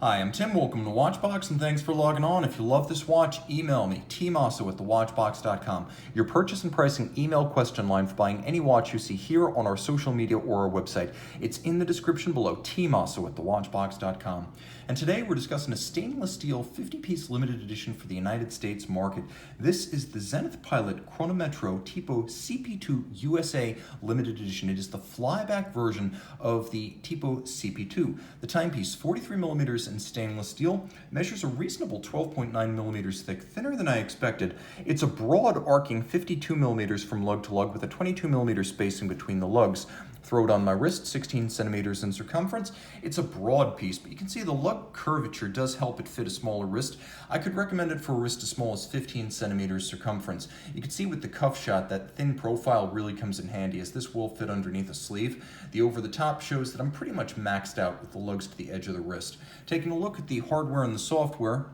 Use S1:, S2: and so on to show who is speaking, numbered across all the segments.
S1: Hi, I'm Tim. Welcome to Watchbox, and thanks for logging on. If you love this watch, email me, tmosso at thewatchbox.com. Your purchase and pricing email question line for buying any watch you see here on our social media or our website. It's in the description below, tmosso at thewatchbox.com. And today we're discussing a stainless steel 50-piece limited edition for the United States market. This is the Zenith Pilot Chronograph Tipo CP-2 USA limited edition. It is the flyback version of the Tipo CP-2. The timepiece, 43 millimeters in stainless steel, measures a reasonable 12.9 millimeters thick, thinner than I expected. It's a broad arcing 52 millimeters from lug to lug with a 22 millimeter spacing between the lugs. Throw it on my wrist, 16 centimeters in circumference. It's a broad piece, but you can see the lug curvature does help it fit a smaller wrist. I could recommend it for a wrist as small as 15 centimeters circumference. You can see with the cuff shot that thin profile really comes in handy, as this will fit underneath a sleeve. The over the top shows that I'm pretty much maxed out with the lugs to the edge of the wrist. Taking a look at the hardware and the software,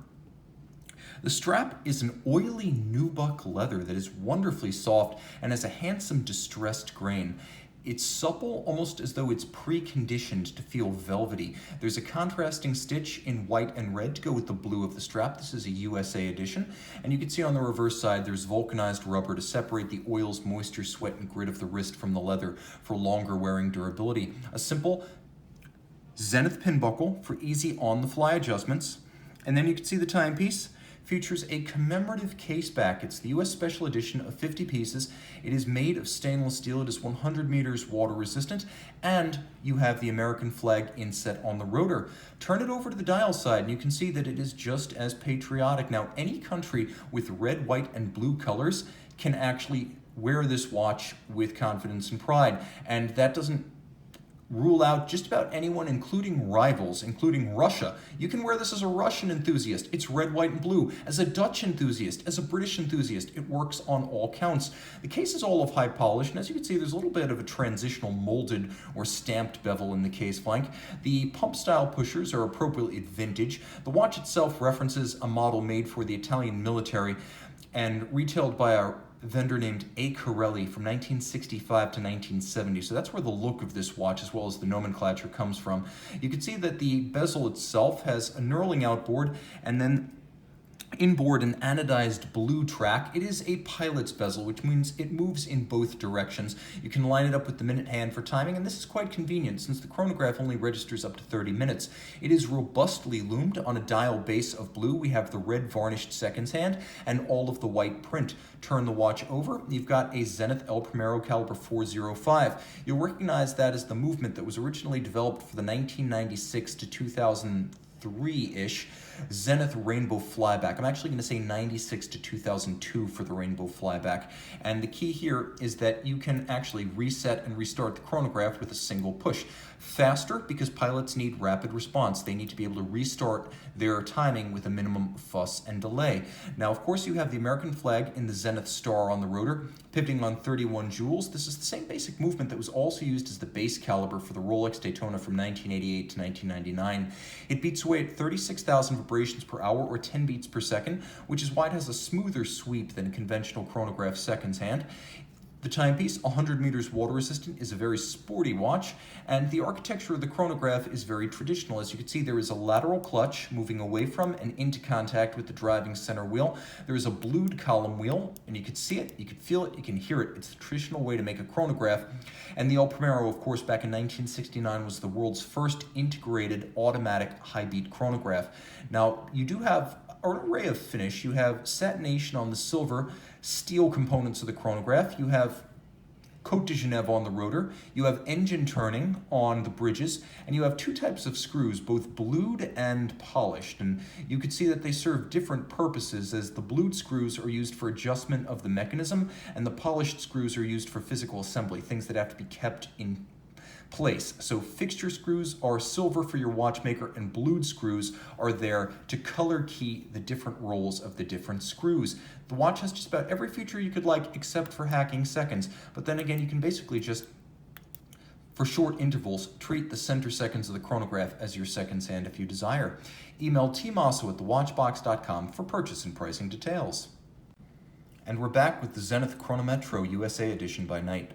S1: the strap is an oily Nubuck leather that is wonderfully soft and has a handsome distressed grain. It's supple, almost as though it's preconditioned to feel velvety. There's a contrasting stitch in white and red to go with the blue of the strap. This is a USA edition. And you can see on the reverse side, there's vulcanized rubber to separate the oils, moisture, sweat, and grit of the wrist from the leather for longer wearing durability. A simple Zenith pin buckle for easy on-the-fly adjustments. And then you can see the timepiece features a commemorative case back. It's the US Special Edition of 50 pieces. It is made of stainless steel. It is 100 meters water resistant, and you have the American flag inset on the rotor. Turn it over to the dial side, and you can see that it is just as patriotic. Now, any country with red, white, and blue colors can actually wear this watch with confidence and pride, and that doesn't rule out just about anyone, including rivals, including Russia. You can wear this as a Russian enthusiast. It's red, white, and blue. As a Dutch enthusiast, as a British enthusiast, it works on all counts. The case is all of high polish, and as you can see, there's a little bit of a transitional molded or stamped bevel in the case flank. The pump-style pushers are appropriately vintage. The watch itself references a model made for the Italian military and retailed by a vendor named A. Corelli from 1965 to 1970. So that's where the look of this watch, as well as the nomenclature, comes from. You can see that the bezel itself has a knurling outboard, and then inboard an anodized blue track. It is a pilot's bezel, which means it moves in both directions. You can line it up with the minute hand for timing, and this is quite convenient since the chronograph only registers up to 30 minutes. It is robustly loomed on a dial base of blue. We have the red varnished seconds hand and all of the white print. Turn the watch over, you've got a Zenith El Primero caliber 405. You'll recognize that as the movement that was originally developed for the 1996 to 2003-ish Zenith Rainbow Flyback. I'm actually going to say 96 to 2002 for the Rainbow Flyback. And the key here is that you can actually reset and restart the chronograph with a single push. Faster because pilots need rapid response. They need to be able to restart their timing with a minimum fuss and delay. Now, of course, you have the American flag in the Zenith star on the rotor, pivoting on 31 jewels. This is the same basic movement that was also used as the base caliber for the Rolex Daytona from 1988 to 1999. It beats away at 36,000 vibrations per hour, or 10 beats per second, which is why it has a smoother sweep than a conventional chronograph seconds hand. The timepiece, 100 meters water resistant, is a very sporty watch, and the architecture of the chronograph is very traditional. As you can see, there is a lateral clutch moving away from and into contact with the driving center wheel. There is a blued column wheel, and you can see it, you can feel it, you can hear it. It's the traditional way to make a chronograph. And the El Primero, of course, back in 1969 was the world's first integrated automatic high-beat chronograph. Now, you do have an array of finish. You have satination on the silver, steel components of the chronograph. You have Côte de Genève on the rotor. You have engine turning on the bridges, and you have two types of screws, both blued and polished. And you can see that they serve different purposes, as the blued screws are used for adjustment of the mechanism, and the polished screws are used for physical assembly, things that have to be kept in place. So fixture screws are silver for your watchmaker, and blued screws are there to color key the different roles of the different screws. The watch has just about every feature you could like except for hacking seconds, but then again, you can basically just, for short intervals, treat the center seconds of the chronograph as your seconds hand if you desire. Email tmosso at thewatchbox.com for purchase and pricing details. And we're back with the Zenith Chronometro USA edition by night.